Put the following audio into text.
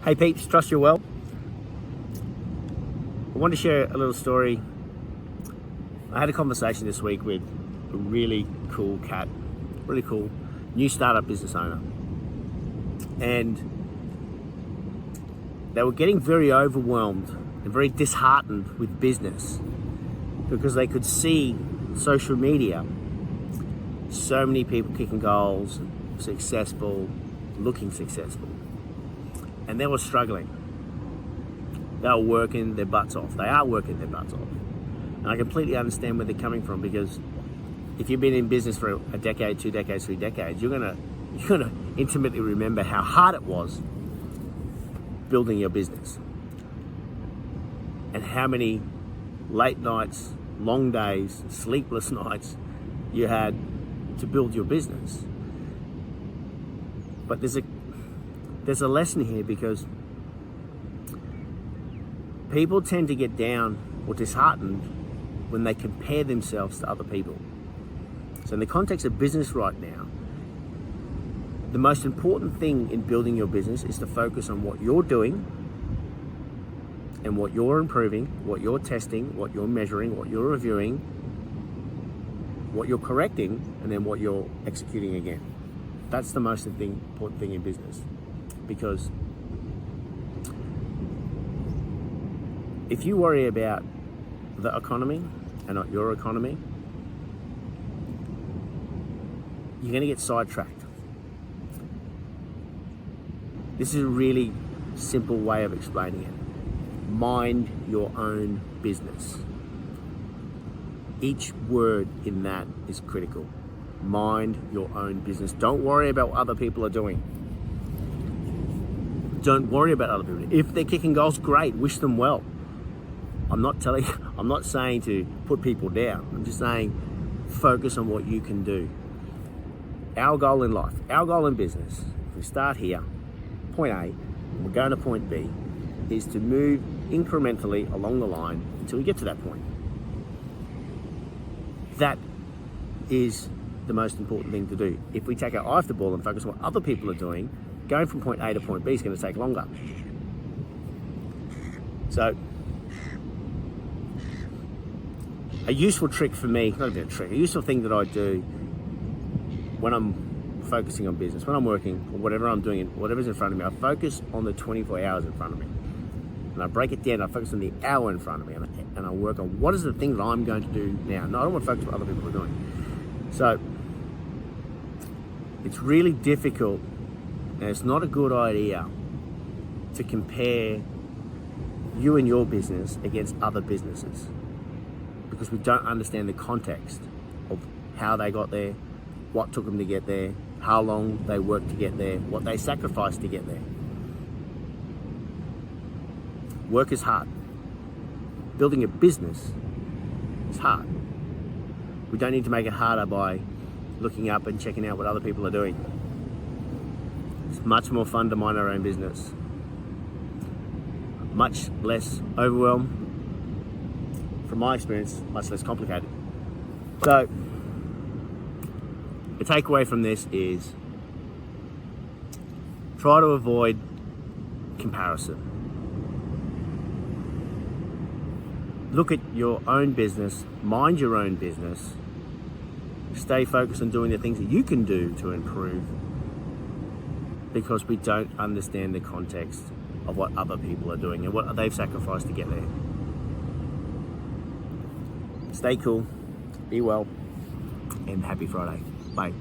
Hey peeps, trust you're well. I want to share a little story. I had a conversation this week with a really cool cat, really cool new startup business owner. And they were getting very overwhelmed and very disheartened with business because they could see social media, so many people kicking goals, successful, looking successful. And they were struggling. They were working their butts off. They are working their butts off. And I completely understand where they're coming from, because if you've been in business for a decade, 2 decades, 3 decades, you're gonna intimately remember how hard it was building your business, and how many late nights, long days, sleepless nights you had to build your business. But there's a lesson here, because people tend to get down or disheartened when they compare themselves to other people. So in the context of business right now, the most important thing in building your business is to focus on what you're doing and what you're improving, what you're testing, what you're measuring, what you're reviewing, what you're correcting, and then what you're executing again. That's the most important thing in business. Because if you worry about the economy and not your economy, you're going to get sidetracked. This is a really simple way of explaining it. Mind your own business. Each word in that is critical. Mind your own business. Don't worry about what other people are doing. Don't worry about other people. If they're kicking goals, great, wish them well. I'm not saying to put people down. I'm just saying focus on what you can do. Our goal in life, our goal in business, if we start here, point A, we're going to point B, is to move incrementally along the line until we get to that point. That is the most important thing to do. If we take our eye off the ball and focus on what other people are doing, going from point A to point B is going to take longer. So, a useful trick for me, not even a trick, a useful thing that I do when I'm focusing on business, when I'm working, or whatever I'm doing, whatever's in front of me, I focus on the 24 hours in front of me. And I break it down, I focus on the hour in front of me, and I work on what is the thing that I'm going to do now. No, I don't want to focus on what other people are doing. So, it's really difficult, and it's not a good idea to compare you and your business against other businesses, because we don't understand the context of how they got there, what took them to get there, how long they worked to get there, what they sacrificed to get there. Work is hard. Building a business is hard. We don't need to make it harder by looking up and checking out what other people are doing. It's much more fun to mind our own business. Much less overwhelm. From my experience, much less complicated. So, the takeaway from this is try to avoid comparison. Look at your own business, mind your own business, stay focused on doing the things that you can do to improve, because we don't understand the context of what other people are doing and what they've sacrificed to get there. Stay cool, be well, and happy Friday. Bye.